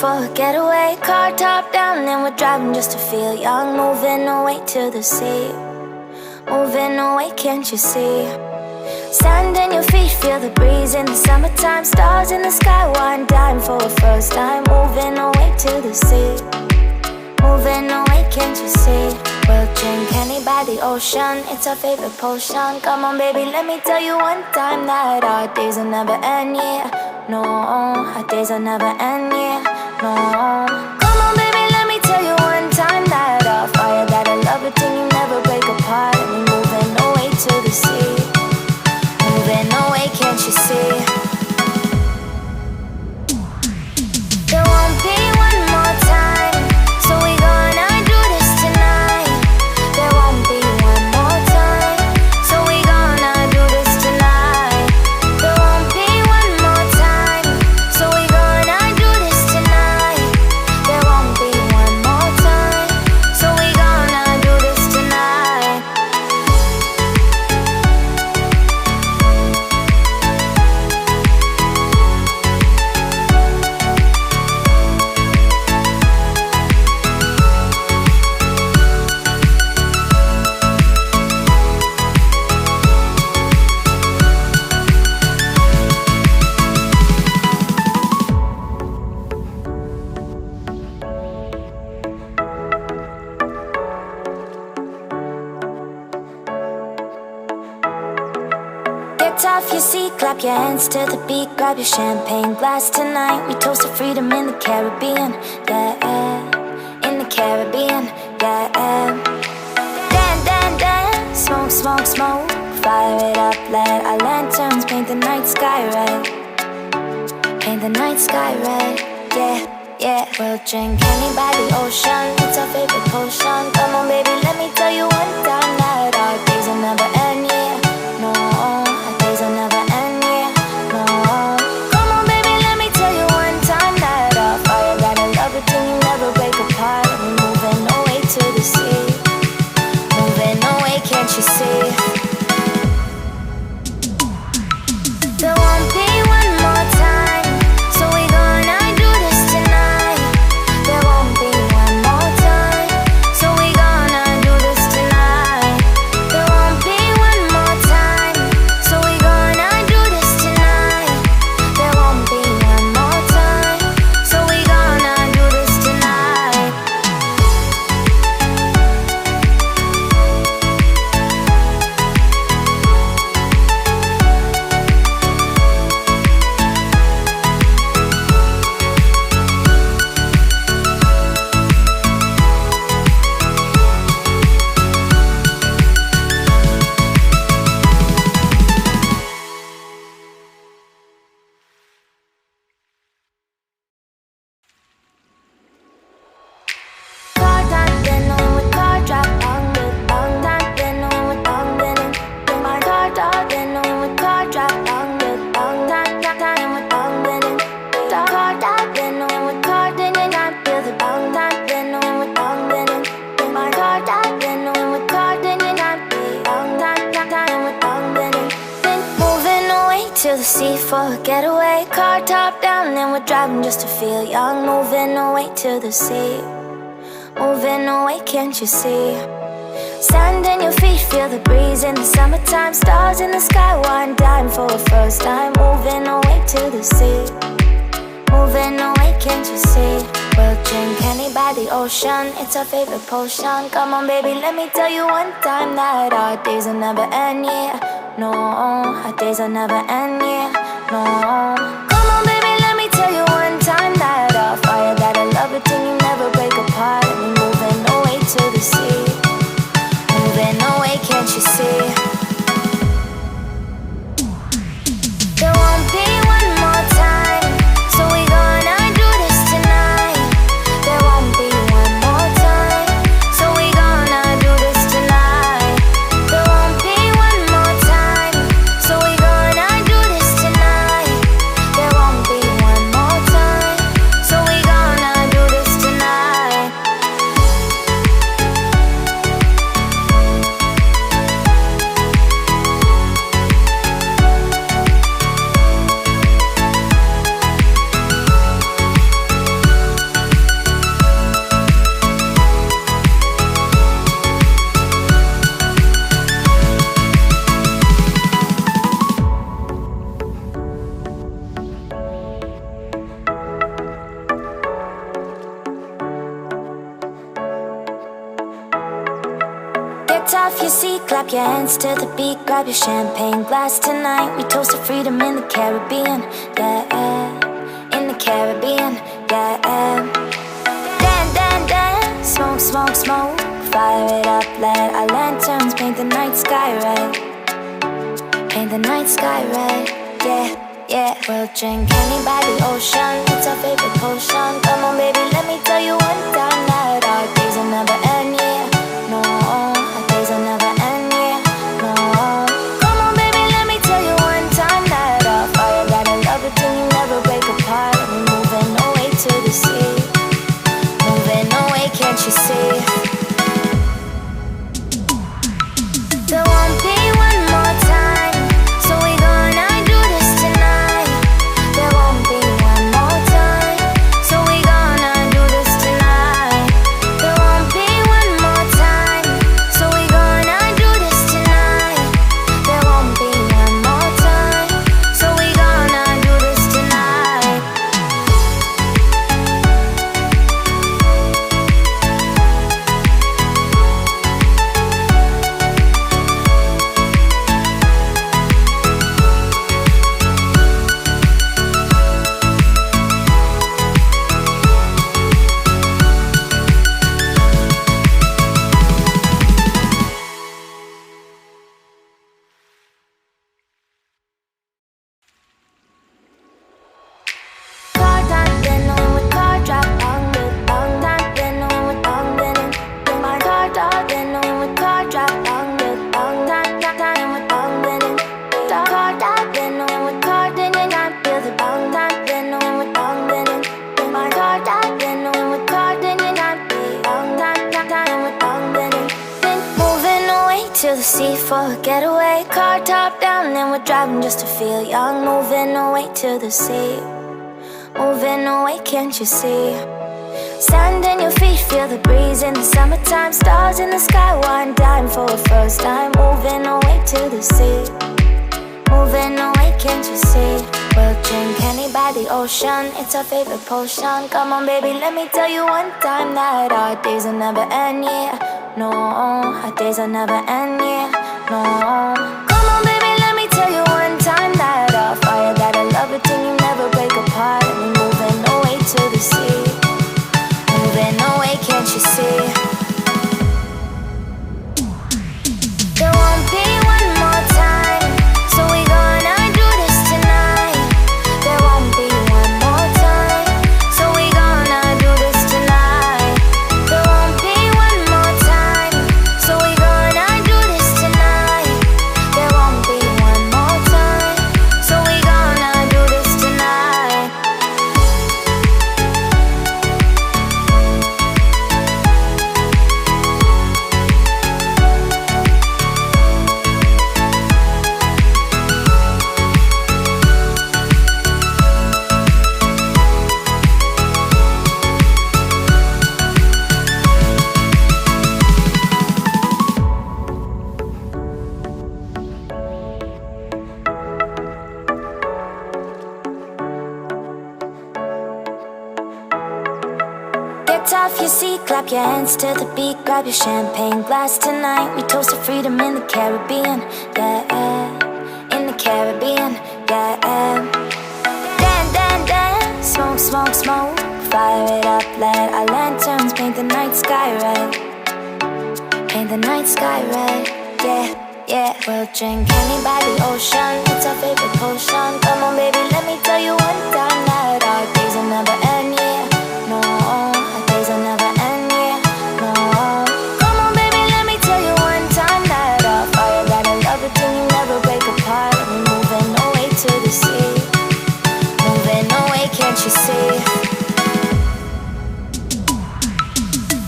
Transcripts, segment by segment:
for a getaway. Car top down and we're driving just to feel young. Moving away to the sea, moving away, can't you see? Sand in your feet, feel the breeze in the summertime. Stars in the sky, one dime for a first time. Moving away to the sea, moving away, can't you see? We'll drink honey by the ocean, it's our favorite potion. Come on baby, let me tell you one time that our days will never end, yeah. No, our days will never end, yeah. No. Come on baby, let me tell you one time that our fire, that I love it till you never break apart. And we're moving away to the sea, moving away, can't you see? There won't be one more time, so we gonna do this tonight. There won't be one more time, so we gonna do this tonight. There won't be one more time, so we gonna do this tonight. There won't be one more time, so we gonna do this tonight. Get off your seat, clap your hands to the beat. Grab your champagne glass tonight. We toast to freedom in the Caribbean, yeah. In the Caribbean, yeah. Dance, dance, dance, smoke, smoke, smoke. Fire it up, let our lanterns paint the night sky red. Paint the night sky red, yeah, yeah. We'll drink honey by the ocean, it's our favorite potion. Come on baby, let me tell you one time that our days will never end, yeah. No, our days will never end, yeah. No. Come on baby, let me tell you one time that our fire, that I love it till you never break apart. And we're moving away to the sea, moving away, can't you see? There won't be one more time, so we gonna do this tonight. There won't be one more time, so we gonna do this tonight. There won't be one more time, so we gonna do this tonight. There won't be one more time, so we gonna do this tonight. Car top, then when we car drop, bang, bang, bang, then when we bang, then my car top, then when we car drop, bang, bang, bang, then we bang, then car top, then when we car, then you not feel the bang, then when we bang, then my car top, then when we car, then you not be bang, then we bang, then moving away to the sea for a getaway. Car top down and we're driving just to feel young. Moving away to the sea, moving away, can't you see? Sand in your feet, feel the breeze in the summertime. Stars in the sky, one dime for a first time. Moving away to the sea, moving away, can't you see? We'll drink honey by the ocean, it's our favorite potion. Come on baby, let me tell you one time that our days will never end, yeah. No, our days will never end, yeah. No. Come on baby, let me tell you one time that our fire, that I love it till you never break apart. And we're moving away to the sea, moving away, can't you see? There won't be one more time, so we gonna do this tonight. There won't be one more time, so we gonna do this tonight. There won't be one more time, so we gonna do this tonight. Get off your seat, clap your hands to the beat, grab your champagne glass tonight. We toast to freedom in the Caribbean, yeah, in the Caribbean, yeah. Dan, dan, dan, smoke, smoke, smoke, fire it up, let our lanterns paint the night sky red, paint the night sky red, yeah, yeah. We'll drink honey by the ocean, it's our favorite potion. Come on baby, let me tell you one time that our days will never end, yeah, no, our days will never end, yeah, no. Come on baby, let me tell you one time that our fire got a love it till you never break apart. We're moving away to the sea, moving away, can't you see? There won't be one more time, so we gonna do this tonight. There won't be one more time, so we gonna do this tonight. There won't be one more time, so we gonna do this tonight. There won't be one more time, so we gonna do this tonight. Car time, then when we car drop on the long time, then when we long then in my car top, then when we car drop on the long time, time we long then in car top, then when we car then in I feel the long time, then when we long then in my car top, then when we car then in I feel long time, time we long then in. Then moving away to the sea for a getaway, car top down, then we're driving just to feel young, moving away to the sea. Moving away, can't you see? Sand in your feet, feel the breeze in the summertime. Stars in the sky, one dime for a first time. Moving away to the sea, moving away, can't you see? We'll drink honey by the ocean, it's our favorite potion. Come on baby, let me tell you one time that our days will never end, yeah, no. Our days will never end, yeah, no. Come on baby, let me tell you one time that our fire got a love it till you never break apart. And we're moving away to the sea, moving away, can't you see? There won't be one more time, so we gonna do this tonight. There won't be one more time, so we gonna do this tonight. There won't be one more time, so we gonna do this tonight. There won't be one more time, so we gonna do this tonight. Get off your seat, clap your hands to the beat, grab your champagne glass tonight. We toast to freedom in the Caribbean, yeah, in the Caribbean, yeah. Dan, dan, dan, smoke, smoke, smoke, fire it up, let our lanterns paint the night sky red, paint the night sky red, yeah, yeah. We'll drink honey by the ocean, it's our favorite potion. Come on baby, let me tell you one time that our days will never end, yeah, no. Our days will never end, yeah, no. Come on baby, let me tell you one time that our fire got a love it till you never break apart. And we're moving away to the sea, moving away, can't you see?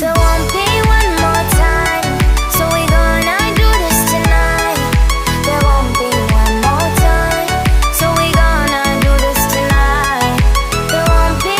There won't be one more time, so we gonna do this tonight. There won't be one more time, so we gonna do this tonight. There won't be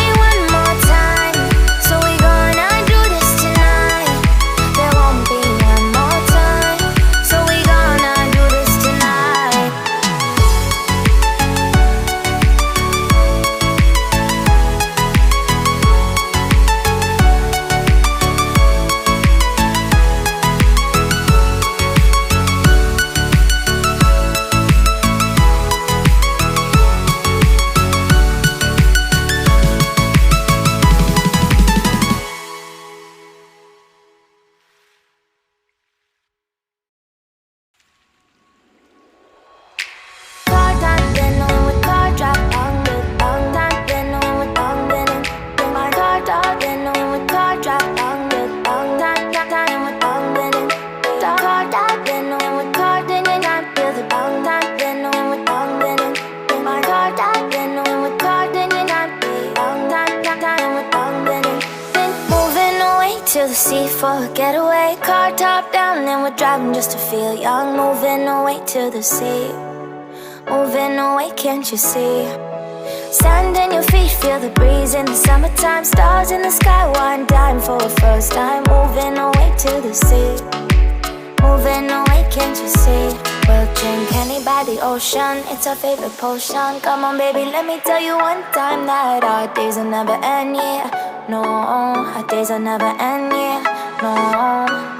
sea for a getaway. Car top down and we're driving just to feel young. Moving away to the sea, moving away, can't you see? Sand in your feet, feel the breeze in the summertime. Stars in the sky, one dime for a first time. Moving away to the sea, moving away, can't you see? We'll drink honey by the ocean, it's our favorite potion. Come on baby, let me tell you one time that our days will never end, yeah. No, our days will never end, yeah. No.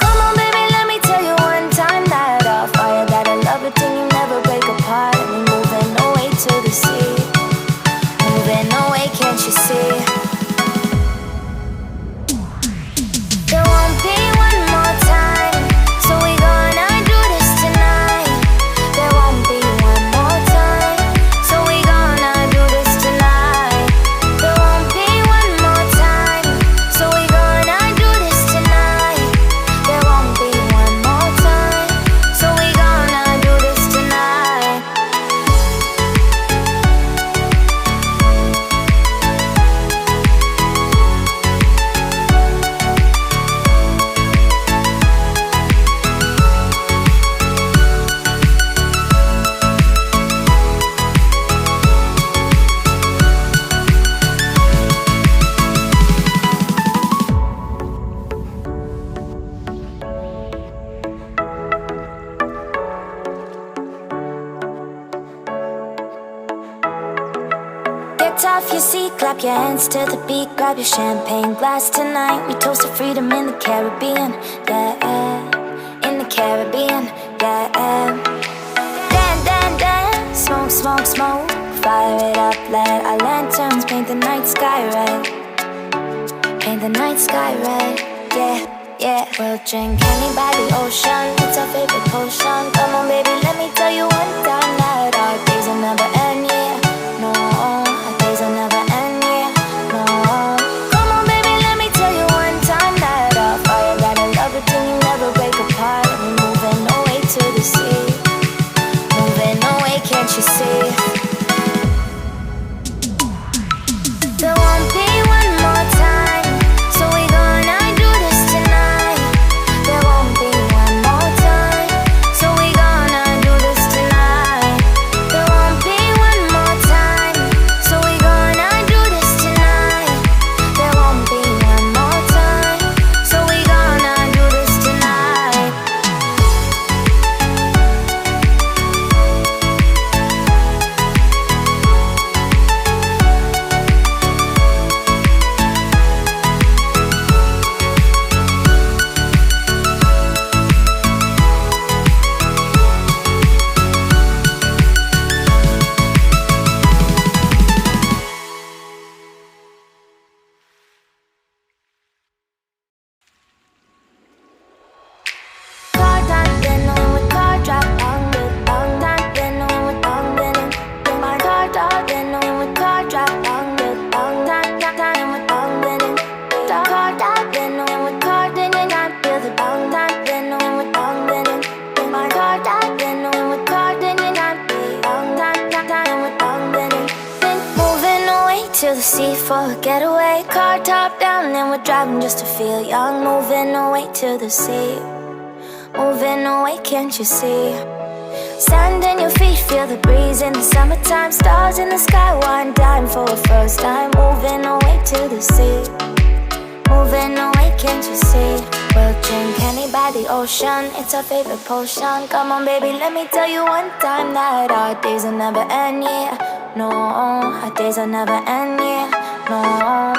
Come on baby, let me tell you one time that our fire, that I love it till you never break apart. And we're moving away to the sea, moving away, can't you see? There won't be one more time, so we gonna do this tonight. There won't be one more time, so we gonna do this tonight. There won't be one more time, so we gonna do this tonight. There won't be one more time, so we gonna do this tonight. Get off your seat, clap your hands to the beat. Grab your champagne glass tonight. We toast to freedom in the Caribbean, yeah. In the Caribbean, yeah. Dan, dan, dan, smoke, smoke, smoke. Fire it up, let our lanterns paint the night sky red. Paint the night sky red, yeah, yeah. We'll drink honey by the ocean, it's our favorite potion. Come on baby, let me tell you one time that our days will never end, yeah. No, our days will never end, yeah. No. Come on baby, let me tell you one time that our fire, that I love it till you never break apart. And we're moving away to the sea, moving away, can't you see? There won't be one more time, so we gonna do this tonight. There won't be one more time, so we gonna do this tonight. There won't be one more time, so we gonna do this tonight. There won't be one more time, so we gonna do this tonight. Car top, then with car drop, long time, then with long denim. In my car top, then with car drop, long time with long denim. Car top, then with car denim, I feel the long time, then with long denim. In my car top, then with car denim, I feel long time with long denim. Then moving away to the sea for a getaway. Car top down and we're driving just to feel young. Moving away to the sea, moving away, can't you see? Sand in your feet, feel the breeze in the summertime. Stars in the sky, one dime for a first time. Moving away to the sea, moving away, can't you see? We'll drink honey by the ocean, it's our favorite potion. Come on baby, let me tell you one time that our days will never end, yeah. No, our days will never end, yeah. No.